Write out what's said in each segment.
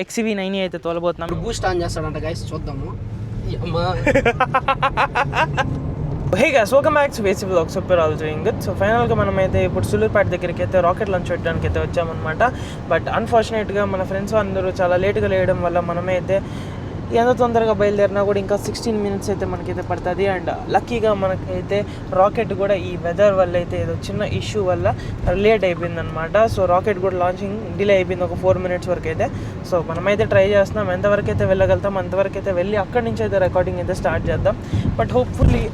XCV90 అయితే తోలబోతున్నాం. Boost on చేస్తాడంట guys, చూద్దాము. Hey guys, welcome back to basic vlogs. Super all doing good. So ఫైనల్గా మనమైతే ఇప్పుడు సూలూరుపేట దగ్గరికి అయితే రాకెట్ లాంచ్ పెట్టడానికి అయితే వచ్చామన్నమాట. బట్ అన్ఫార్చునేట్గా మన ఫ్రెండ్స్ అందరూ చాలా లేట్గా లేయడం వల్ల మనమైతే ఎంత తొందరగా బయలుదేరినా కూడా ఇంకా 16 minutes అయితే మనకైతే పడుతుంది. అండ్ లక్కీగా మనకైతే రాకెట్ కూడా ఈ వెదర్ వల్ల అయితే ఏదో చిన్న ఇష్యూ వల్ల లేట్ అయిపోయింది అనమాట. సో రాకెట్ కూడా లాంచింగ్ డిలే అయిపోయింది ఒక 4 minutes వరకు అయితే. సో మనమైతే ట్రై చేస్తున్నాం, ఎంతవరకు అయితే వెళ్ళగలుగుతాం అంతవరకు అయితే వెళ్ళి అక్కడి నుంచి అయితే రికార్డింగ్ అయితే స్టార్ట్ చేద్దాం. బట్ హోప్ఫుల్లీ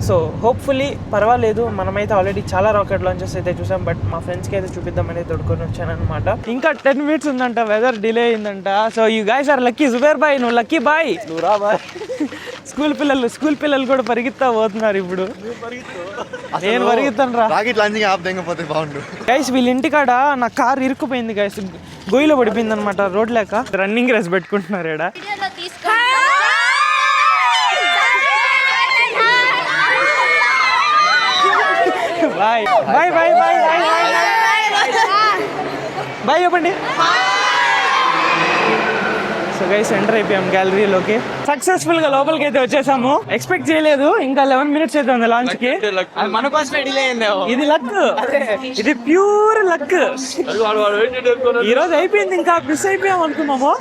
సో హోప్ఫుల్లీ పర్వాలేదు. మనమైతే ఆల్రెడీ చాలా రాకెట్ లాంచెస్ అయితే చూసాం, బట్ మా ఫ్రెండ్స్కి అయితే చూపిద్దామని తోడుకొని వచ్చానమాట. ఇంకా 10 minutes ఉందంట, వెదర్ డిలే అయిందంట. So you guys are lucky. Zubair boy, నువ్వు లక్కీ బాయ్. నువ్వు రా బాయ్. స్కూల్ పిల్లలు కూడా పరిగెత్తా పోతున్నారు ఇప్పుడు. నేను పరిగెత్తాను రా. గైస్ వీళ్ళ ఇంటికాడ నా కార్ ఇరుక్కుపోయింది గైస్, గొయ్యిలో పడిపోయింది అనమాట, రోడ్ లేక. రన్నింగ్ రేస్ పెట్టుకుంటున్నారు ఇక్కడ. Bye bye bye bye bye bye చెప్పండి. సో గైస్ ఎంటర్ అయిపోయాం గ్యాలరీలోకి. సక్సెస్ఫుల్ గా లోపలికి అయితే వచ్చేసాము. ఎక్స్పెక్ట్ చేయలేదు, ఇంకా 11 minutes అయితే ఉంది లాంచ్ కి. మన కోసమే డిలే అయింది. ఇది లక్, ఇది ప్యూర్ లక్. ఈ రోజు అయిపోయింది, ఇంకా మిస్ అయిపోయాం అనుకున్నాము.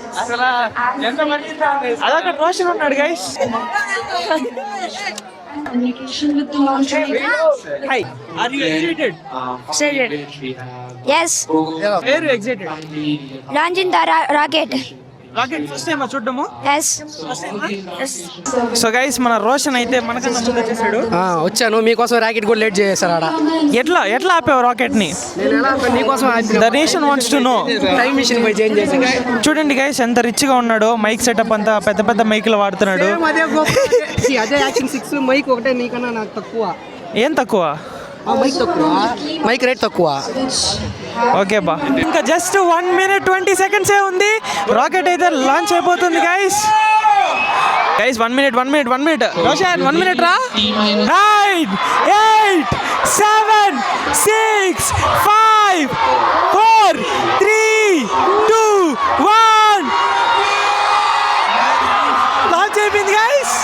అదొక రోషన్ ఉన్నాడు guys. Hi, are you excited? Excited. Yes. Are you excited? Launching the rocket. Rocket first time చూడడము. Yes. సో గైస్ మన రోషన్ అయితే మనకన్నా ముందు వచ్చేసాడు. వచ్చాను మీకోసం. రాకెట్ కూడా లేట్ చేశారు ఆడ. ఎట్లా ఆపావు రాకెట్ ని? The nation wants to know. Time machine పోయి చేంజ్ చేసి. చూడండి గైస్ ఎంత రిచ్ గా ఉన్నాడు. మైక్ సెటప్ అంతా పెద్ద మైకులు వాడుతున్నాడు. అదే యాక్షన్ 6 మైక్ ఒకటే నీకన్నా నాకు తక్కువ. ఏం తక్కువ? మైక్ తక్కువ, మైక్ రేట్ తక్కువ. ఓకే బా, ఇంకా జస్ట్ 1 minute 20 seconds ఏ ఉంది. రాకెట్ అయితే లాంచ్ అయిపోతుంది గైస్. 1 minute రోషన్ 1 minute రా. 9 8 7 6 5 4 3 2 1 లాంచ్ అయిపోయింది గైస్.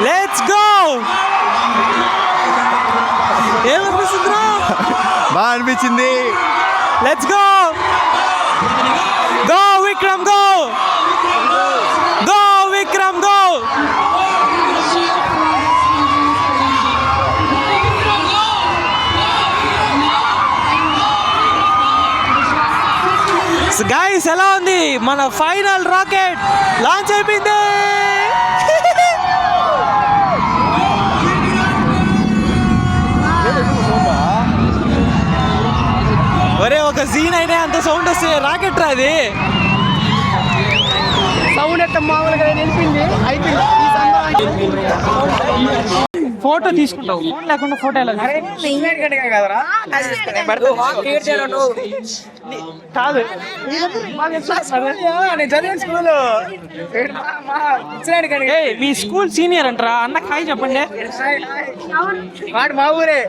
Let's go. ఏమనిపిస్తుందిరా? బాగా అనిపించింది. Let's go go Vikram go go Vikram go. Guys ఎలా ఉంది? మన ఫైనల్ రాకెట్ లాంచ్ అయిపోయింది. ఒరే ఒక సీన్ అయినా అంత సౌండ్ వస్తే రాకెట్ రాది. సౌండ్ ఎట్ట మామూలుగా నిలిపింది అయిపోయింది. ఫోటో తీసుకుంటావు, ఫోన్ లేకుండా ఫోటో ఎలా? కాదు మీ స్కూల్ సీనియర్ అంటారా? అన్న హాయ్ చెప్పండి. మా ఊరే.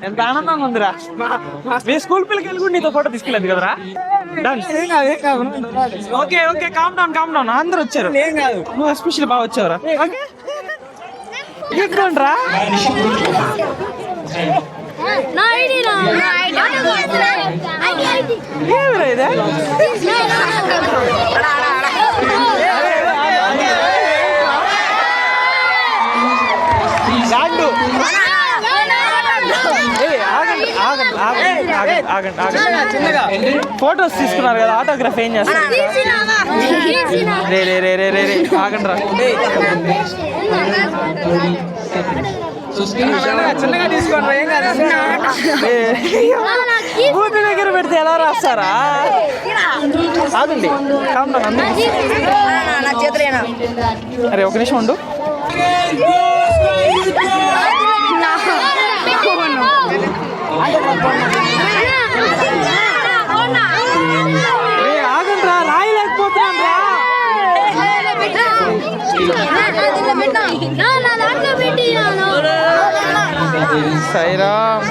ఎంత ఆనందంగా ఉందిరా. మీ స్కూల్ పిల్లకి కూడా నీతో ఫోటో తీసుకెళ్ళదు కదరా. ఓకే కామ్ డౌన్ అందరూ వచ్చారు. నువ్వు ఎస్పెషల్లీ బాగా వచ్చావురా. రా ఏమిరా ఇదే? ఫోటోస్ తీసుకున్నారు కదా, ఆటోగ్రాఫ్ ఏం చేస్తారు? రే ఆగండి రా. చిన్నగా తీసుకోండి. ఏం కాదు. బూత్ దగ్గర పెడితే ఎలా రాస్తారా? ఆగండి. అరే ఒక నిమిషం ఉండు. ఆగండి రా, రాయలేకపోతున్నాను రా. సాయిరామ్.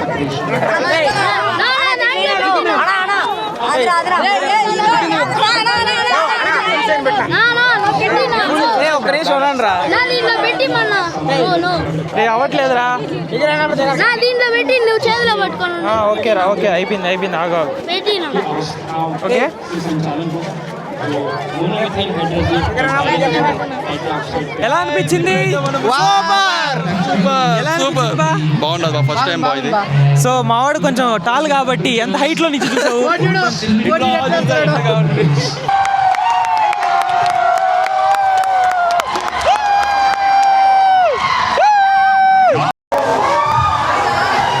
ఒక్క నిమిషం చూడండి రా. అవ్వట్లేదురా. ఓకేరా, ఓకే, అయిపోయింది ఆగా. ఓకే, ఎలా అనిపించింది? బాగుండదు, ఫస్ట్ టైం బాగుంది. సో మావాడు కొంచెం టాల్ కాబట్టి ఎంత హైట్ లో నుంచి చూసావు?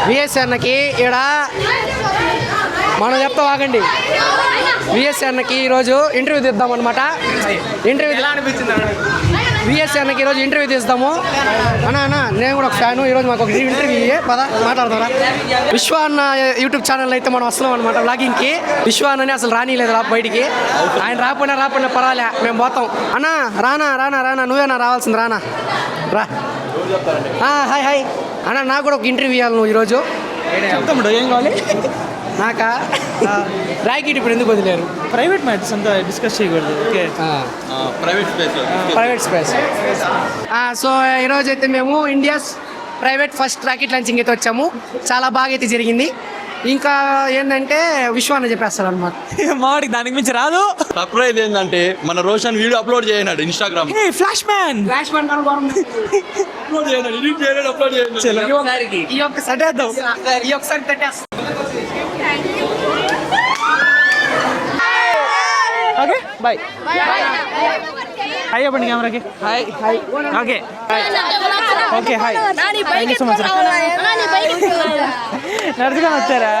విఎస్ అన్నకి ఇక్కడ మనం చెప్తా ఆగండి. విఎస్ అన్నకి ఈరోజు ఇంటర్వ్యూ తీద్దాం అనమాట. విఎస్ అన్నకి ఈరోజు ఇంటర్వ్యూ తీస్తాము. అన్న నేను కూడా ఒక ఫ్యాను. ఈరోజు మాకు ఒక ఇంటర్వ్యూ పద మాట్లాడతారా? విశ్వ అన్న యూట్యూబ్ ఛానల్ అయితే మనం వస్తున్నాం అనమాట వ్లాగింగ్కి. విశ్వ అన్నని అసలు రానిలేదు బయటికి. ఆయన రాకపోయినా పర్వాలే, మేము పోతాం. అన్న రానా నువ్వేనా రావాల్సింది? రానా రా. హాయ్ అన్న, నాకు కూడా ఒక ఇంటర్వ్యూ ఇవ్వాలి నువ్వు ఈరోజు. చెప్తాడు, ఏం కావాలి? నాకా ర్యాకెట్ ఇప్పుడు ఎందుకు వదిలేరు? ప్రైవేట్ మ్యాటర్స్ అంతా డిస్కస్ చేయకూడదు. Okay, private space. సో ఈరోజు అయితే మేము India's private first rocket launching అయితే వచ్చాము. చాలా బాగా అయితే జరిగింది. ఇంకా ఏంటంటే విశ్వాన్ని చెప్పేస్తారు అనమాట. మావాడికి దానికి మించి రాదు. సర్ప్రైజ్ ఏంటంటే మన రోషన్ వీడియో అప్లోడ్ చేయనాడు ఇన్స్టాగ్రామ్. ఫ్లాష్ మ్యాన్ ఈ ఒక్కసారి తట్టేస్తాం. Okay, bye. హాయ్ చెప్పండి కెమెరాకి. Hi. Okay, okay, hi. Thank you so much. నడుచుకొని వచ్చారా?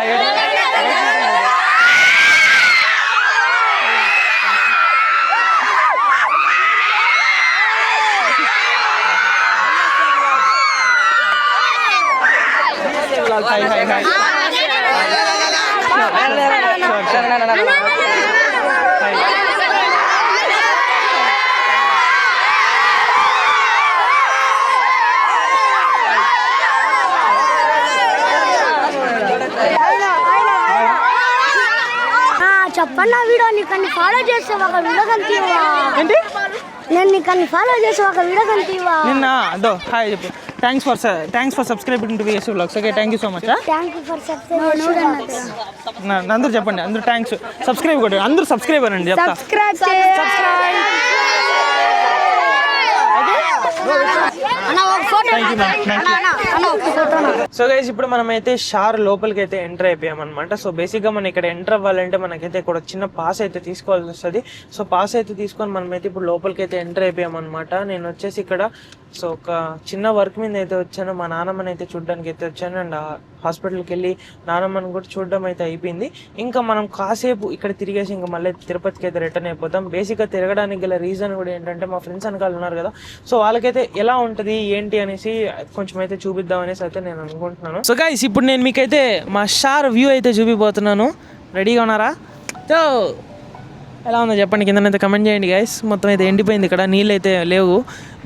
Hi hi hi. చెప్పన్నా వీడియో నీకు అన్ని ఫాలో చేస్తే ఒక వీడియో కంటివా? ఏంటి? నేను నీకు అన్ని ఫాలో చేస్తే ఒక వీడియో కంటివా? నిన్న అదో హాయ్ చెప్పు. Thanks for subscribing to VSV Vlogs. Okay, thank you so much. Thank you for subscribe. అందరూ చెప్పండి, అందరూ థ్యాంక్స్. సబ్స్క్రైబ్ కొట్టండి, అందరూ సబ్స్క్రైబర్ అండి చెప్తా. సో గైస్, ఇప్పుడు మనమైతే షార్ లోపలికి అయితే ఎంటర్ అయిపోయామన్నమాట. సో బేసిక్గా మనం ఇక్కడ ఎంటర్ అవ్వాలంటే మనకైతే ఇక్కడ చిన్న పాస్ అయితే తీసుకోవాల్సి వస్తుంది. సో పాస్ అయితే తీసుకొని మనమైతే ఇప్పుడు లోపలికి అయితే ఎంటర్ అయిపోయామన్నమాట. నేను వచ్చేసి ఇక్కడ సో ఒక చిన్న వర్క్ మీద అయితే వచ్చాను. మా నాన్నమ్మని అయితే చూడడానికి అయితే వచ్చాను. అండ్ హాస్పిటల్కి వెళ్ళి నాన్నమ్మని కూడా చూడడం అయితే అయిపోయింది. ఇంకా మనం కాసేపు ఇక్కడ తిరిగేసి ఇంకా మళ్ళీ తిరుపతికి అయితే రిటర్న్ అయిపోతాం. బేసిక్గా తిరగడానికి గల రీజన్ కూడా ఏంటంటే మా ఫ్రెండ్స్ వెనకాల ఉన్నారు కదా, సో వాళ్ళకైతే ఎలా ఉంటుంది ఏంటి అనేసి కొంచెం అయితే చూపిద్దాం అనేసి అయితే నేను అనుకుంటున్నాను. సో గైస్, ఇప్పుడు నేను మీకైతే మా షార్ వ్యూ అయితే చూపిపోతున్నాను. రెడీగా ఉన్నారా? సో ఎలా ఉందో చెప్పండి, కిందనైతే కమెంట్ చేయండి గైస్. మొత్తం అయితే ఎండిపోయింది, ఇక్కడ నీళ్ళు అయితే లేవు.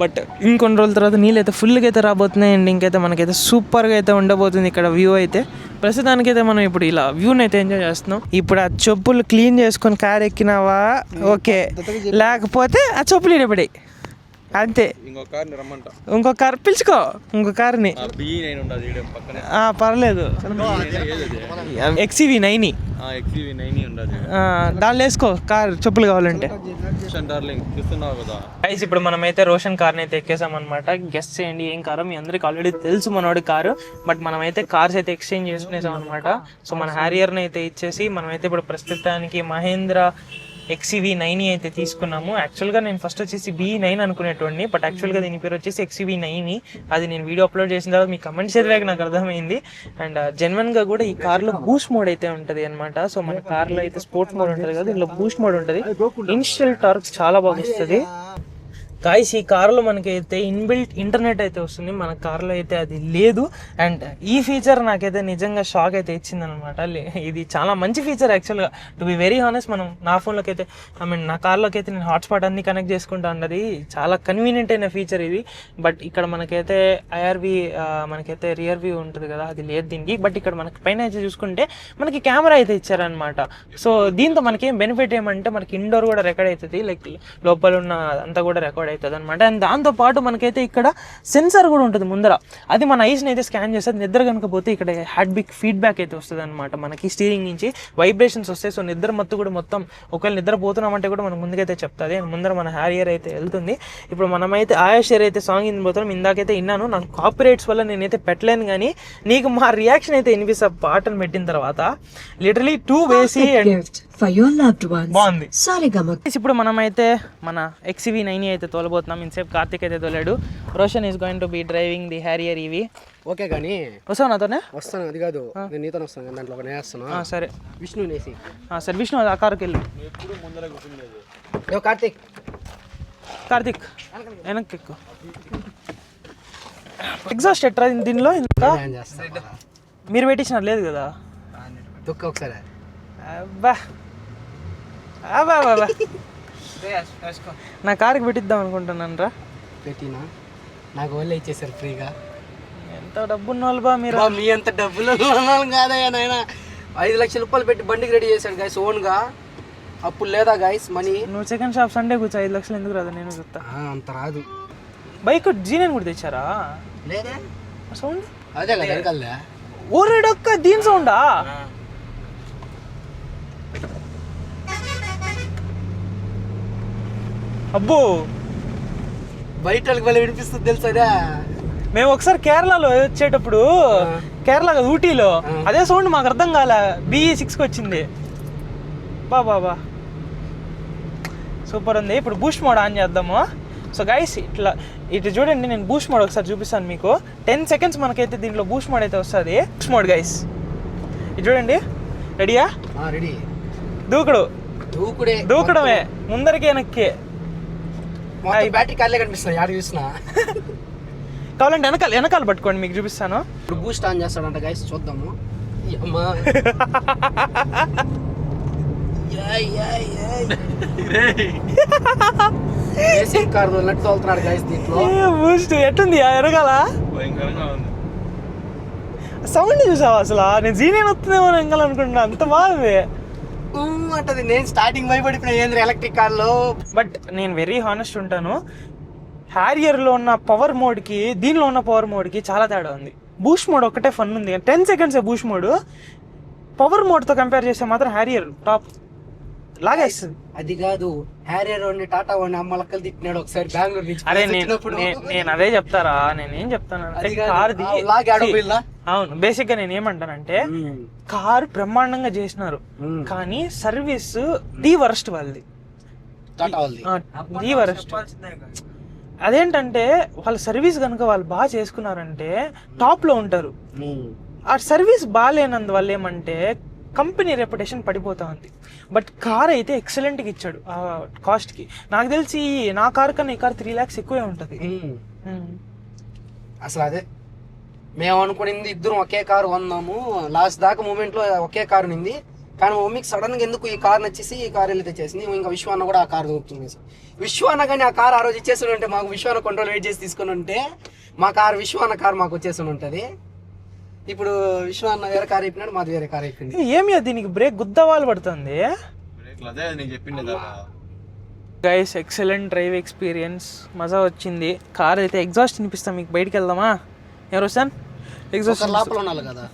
బట్ ఇంకొన్ని రోజుల తర్వాత నీళ్ళు అయితే ఫుల్గా అయితే రాబోతున్నాయి. అండ్ ఇంకైతే మనకైతే సూపర్గా అయితే ఉండబోతుంది ఇక్కడ వ్యూ అయితే. ప్రస్తుతానికైతే మనం ఇప్పుడు ఇలా వ్యూని అయితే ఎంజాయ్ చేస్తున్నాం. ఇప్పుడు ఆ చెప్పులు క్లీన్ చేసుకొని కార్ ఎక్కినావా ఓకే, లేకపోతే ఆ చెప్పులు ఇడపడి అంతే. ఇంకో కార్ పిలుచుకో, ఇంకో కార్ని. పర్లేదు, XCV9 దానిలో వేసుకో కార్ చెప్పులు కావాలంటే. ఇప్పుడు మనమైతే రోషన్ కార్ని అయితే ఎక్కేసాం అనమాట. గెస్ చేయండి ఏం కారు? మీ అందరికి ఆల్రెడీ తెలుసు మనోడి కారు. బట్ మనమైతే కార్స్ అయితే ఎక్స్చేంజ్ చేసుకునేసాం అనమాట. సో మన హ్యారియర్ని అయితే ఇచ్చేసి మనమైతే ఇప్పుడు ప్రస్తుతానికి మహేంద్ర XCV9 అయితే తీసుకున్నాము. యాక్చువల్గా నేను ఫస్ట్ వచ్చేసి B9 అనుకునేటోడిని, బట్ యాక్చువల్గా దీని పేరు వచ్చేసి XCV9. అది నేను వీడియో అప్లోడ్ చేసిన తర్వాత మీ కమెంట్స్ చదివాక నాకు అర్థమైంది. అండ్ జెన్యున్గా కూడా ఈ కార్లో బూస్ట్ మోడ్ అయితే ఉంటుంది అనమాట. సో మన కార్లో అయితే స్పోర్ట్స్ మోడ్ ఉంటుంది కదా, దీనిలో బూస్ట్ మోడ్ ఉంటుంది. ఇనిషియల్ టార్క్ చాలా బాగా వస్తుంది. గాయ్స్ ఈ కార్లో మనకైతే ఇన్బిల్ట్ ఇంటర్నెట్ అయితే వస్తుంది, మన కార్లో అయితే అది లేదు. అండ్ ఈ ఫీచర్ నాకైతే నిజంగా షాక్ అయితే ఇచ్చిందనమాట. ఇది చాలా మంచి ఫీచర్ యాక్చువల్గా, టు బి వెరీ హానెస్ట్. మనం నా ఫోన్లోకి అయితే నా కార్లోకి అయితే నేను హాట్స్పాట్ అన్ని కనెక్ట్ చేసుకుంటా ఉన్నది, చాలా కన్వీనియంట్ అయిన ఫీచర్ ఇది. బట్ ఇక్కడ మనకైతే ఐఆర్వి మనకైతే రియర్ వ్యూ ఉంటుంది కదా, అది లేదు దీనికి. బట్ ఇక్కడ మనకి పైన అయితే చూసుకుంటే మనకి కెమెరా అయితే ఇచ్చారనమాట. సో దీంతో మనకి ఏం బెనిఫిట్ ఏమంటే మనకి ఇండోర్ కూడా రికార్డ్ అవుతుంది, లైక్ లోపల ఉన్న అంతా కూడా రికార్డ్ అవుతుంది అనమాట. అండ్ దాంతోపాటు మనకైతే ఇక్కడ సెన్సార్ కూడా ఉంటుంది ముందర, అది మన ఐస్ని అయితే స్కాన్ చేస్తుంది. నిద్ర కనుక పోతే ఇక్కడ హార్ట్బీట్ ఫీడ్బ్యాక్ అయితే వస్తుంది అనమాట మనకి, స్టీరింగ్ నుంచి వైబ్రేషన్స్ వస్తాయి. సో నిద్ర మత్తు కూడా మొత్తం ఒకవేళ నిద్ర పోతున్నామంటే కూడా మనకు ముందుకైతే చెప్తుంది. అండ్ ముందర మన హ్యారియర్ అయితే వెళ్తుంది. ఇప్పుడు మనమైతే ఆయాషేర్ అయితే సాంగ్ పోతున్నాం, ఇందాకైతే విన్నాను. నాకు కాపీరైట్స్ వల్ల నేనైతే పెట్టలేను, కానీ నీకు మా రియాక్షన్ అయితే వినిపిస్తా పాటను పెట్టిన తర్వాత. లిటరలీ 2 వేసి బాగుంది. ఇప్పుడు మనమైతే మన XV90 అయితే తోలబోతున్నాం. ఇన్సేపు కార్తిక్ అయితే తోలాడు. Roshan is going to be driving the Harrier ఇవి. ఓకే కానీ వస్తావు నాతోనే? వస్తాను, అది కాదు నేను నీతో వస్తాను, దాంట్లో ఒక నేస్తాను. సరే విష్ణు నేసి. సరే విష్ణు ఆ కారుకి వెళ్ళు. కార్తిక్ వెనక్కి ఎక్కువ. ఎగ్జాస్ట్ ఎట్రా దీనిలో ఇంకా మీరు పెట్టించినారు లేదు కదా? దుఃఖ ఒకసారి అబ్బా అబ్బా బాబా నా కారుకి పెట్టిద్దాం అనుకుంటున్నాను రా. పెట్టినా నాకు వాళ్ళే ఇచ్చేసారు ఫ్రీగా. ఎంత డబ్బు ఉన్న వాళ్ళు బా మీరు. మీ అంత డబ్బులు కాదయ్యా నాయన. 5 లక్షల రూపాయలు పెట్టి బండికి రెడీ చేశాడు గాయస్ ఓన్గా. అప్పుడు లేదా గాయస్ మనీ. నువ్వు సెకండ్ షాప్ సండే కూర్చో, 5 లక్షలు ఎందుకు రాదు? నేను చెప్తా. అంత రాదు. బైక్ జీనియన్ కూడా తెచ్చారా? లేదే సౌండ్ అదే కదా వెనకాలే. ఓరేడొక్క దీని సౌండా? అబ్బో బయట వాళ్ళకి వినిపిస్తుంది తెలుసా? మేము ఒకసారి కేరళలో వచ్చేటప్పుడు, కేరళ కాదు ఊటీలో, అదే సౌండ్ మాకు అర్థం కాలే. BE6కి వచ్చింది. బాబా సూపర్ ఉంది. ఇప్పుడు బూస్ట్ మోడ్ ఆన్ చేద్దాము. సో గైస్ ఇటు చూడండి, నేను బూస్ట్ మోడ్ ఒకసారి చూపిస్తాను మీకు. 10 సెకండ్స్ మనకైతే దీంట్లో బూస్ట్ మోడ్ అయితే వస్తుంది. బూస్ట్ మోడ్ గైస్ ఇటు చూడండి. రెడీయా? రెడీ. దూకడమే ముందరికి వెనక్కి. బ్యాటరీ కార్లే కనిపిస్తుంది యాడ చూసినా. కావాలంటే వెనకాల పట్టుకోండి, మీకు చూపిస్తాను. ఇప్పుడు బూస్ట్ ఆన్ చేస్తాడంట గైస్, చూద్దాము. కార్ తోలినట్టు తోలుతున్నాడు గైస్ దీంట్లో. బూస్ట్ ఎట్టుంది వెనకాల? సౌండ్ చూసావా అసలు? నేను జీనియన్ వస్తుందేమో వెనకాల అనుకుంటున్నా, అంత బాగుంది అంటది. నేను స్టార్టింగ్ భయపడిపోయినా ఏంద్ర ఎలక్ట్రిక్ కార్లో. బట్ నేను వెరీ హానెస్ట్ ఉంటాను, హ్యారియర్లో ఉన్న పవర్ మోడ్కి దీనిలో ఉన్న పవర్ మోడ్కి చాలా తేడా ఉంది. బూస్ట్ మోడ్ ఒక్కటే ఫన్ ఉంది, 10 సెకండ్స్ బూస్ట్ మోడ్. పవర్ మోడ్తో కంపేర్ చేస్తే మాత్రం హ్యారియర్ టాప్ లాగేస్తుంది. అది కాదు, హ్యారియర్ వాడిని టాటా వాడిని అమ్మలక్కలు తిట్టినాడు ఒకసారి బెంగళూరు నుంచి. అరే నేను అదే చెప్తారా, నేనేం చెప్తాను అవును. బేసిక్ గా నేను ఏమంటానంటే, కారు బ్రహ్మాండంగా చేసినారు, కానీ సర్వీస్ ది వరస్ట్ వాళ్ళది. ది వరస్ట్ అదేంటంటే, వాళ్ళ సర్వీస్ కనుక వాళ్ళు బాగా చేసుకున్నారంటే టాప్ లో ఉంటారు. ఆ సర్వీస్ బాగాలేనందువల్ల ఏమంటే కంపెనీ రెప్యుటేషన్ పడిపోతా ఉంది. బట్ కార్ అయితే ఎక్సలెంట్గా ఇచ్చాడు ఆ కాస్ట్కి. నాకు తెలిసి నా కార్ కన్నా ఈ కార్ 3 lakhs ఎక్కువే ఉంటుంది అసలు. అదే మేము అనుకునింది, ఇద్దరం ఒకే కారు కొన్నాము. లాస్ట్ దాకా మూమెంట్లో ఒకే కారు ఉంది, కానీ మా మమ్మీకి సడన్గా ఎందుకు ఈ కార్ నచ్చేసి ఈ కార్ వెళ్ళి తెచ్చేసింది. ఇంకా విశ్వాన్న కూడా ఆ కార్ దొరుకుతుంది. విశ్వాన్న కానీ ఆ కార్ ఆ రోజు ఇచ్చేసి ఉంటే, మాకు విశ్వాన్న కంట్రోల్ వెయిట్ చేసి తీసుకుని ఉంటే మా కార్ విశ్వాన్న కార్ మాకు వచ్చేసి ఉంటుంది. ఇప్పుడు విశ్వాన్న వేరే కార్ అయిపోయినాడు, మాది వేరే కార్ అయిపోయింది. ఏమి దీనికి బ్రేక్ గుద్దవాళ్ళు పడుతుంది గైస్. ఎక్సలెంట్ డ్రైవ్ ఎక్స్పీరియన్స్, మజా వచ్చింది. కార్ అయితే ఎగ్జాస్ట్ వినిపిస్తాం మీకు. బయటికి వెళ్దామా ఎవరు సార్? ఎగ్జాస్ట్ లోపల ఉండాలి కదా.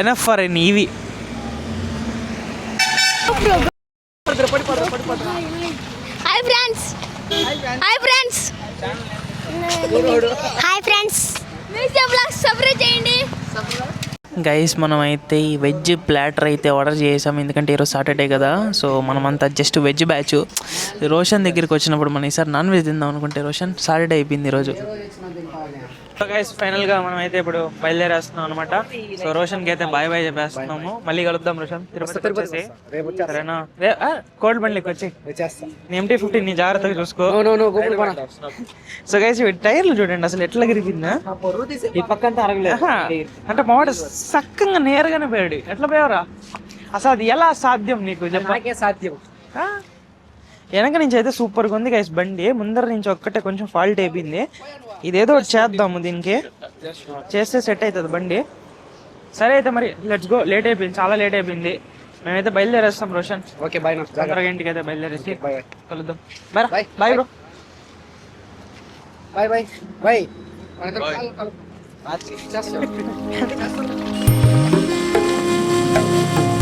Enough for an EV. Hi friends, hi friends, hi friends, museum blog subscribe చేయండి. గైస్ మనమైతే ఈ వెజ్ ప్లాటర్ అయితే ఆర్డర్ చేసాం, ఎందుకంటే ఈరోజు సాటర్డే కదా. సో మనమంతా జస్ట్ వెజ్ బ్యాచ్. రోషన్ దగ్గరికి వచ్చినప్పుడు మనం ఈసారి నాన్ వెజ్ తిందాం అనుకుంటే, రోషన్ సాటర్డే అయిపోయింది ఈరోజు. సో గైస్ ఫైనల్ గా మనం అయితే ఇప్పుడు బయలుదేరేస్తున్నాం అనమాట. సో రోషన్ కి అయితే బాయ్ బాయ్ చెప్పేస్తున్నాము. మళ్ళీ కలుద్దాం రోషన్ తిరుపతి వచ్చేసి. సరేనా? కోల్డ్ బండ్లకి వచ్చి MT-50 నీ జాగ్రత్తగా చూసుకో. సో గైస్ టైర్లు చూడండి అసలు ఎట్లా గిరిగిందా. ఈ పక్కంతా అరగలేదు అంటే మావాడు చక్కగా నేరుగానే పోయాడు. ఎట్లా పోయావురా అసలు? అది ఎలా సాధ్యం నీకు చెప్ప? సాధ్యం. వెనక నుంచి అయితే సూపర్గా ఉంది గైస్ బండి. ముందర నుంచి ఒక్కటే కొంచెం ఫాల్ట్ అయిపోయింది. ఇదేదో ఒకటి చేద్దాము, దీనికి చేస్తే సెట్ అవుతుంది బండి. సరే అయితే మరి లెట్స్ గో. లేట్ అయిపోయింది, చాలా లేట్ అయిపోయింది. మేమైతే బయలుదేరేస్తాం రోషన్. Okay bye. తొందరగా ఇంటికి అయితే బయలుదేరేసి బాయ్ కలుద్దాం. Bye bye bro. Bye bye bye. Bye.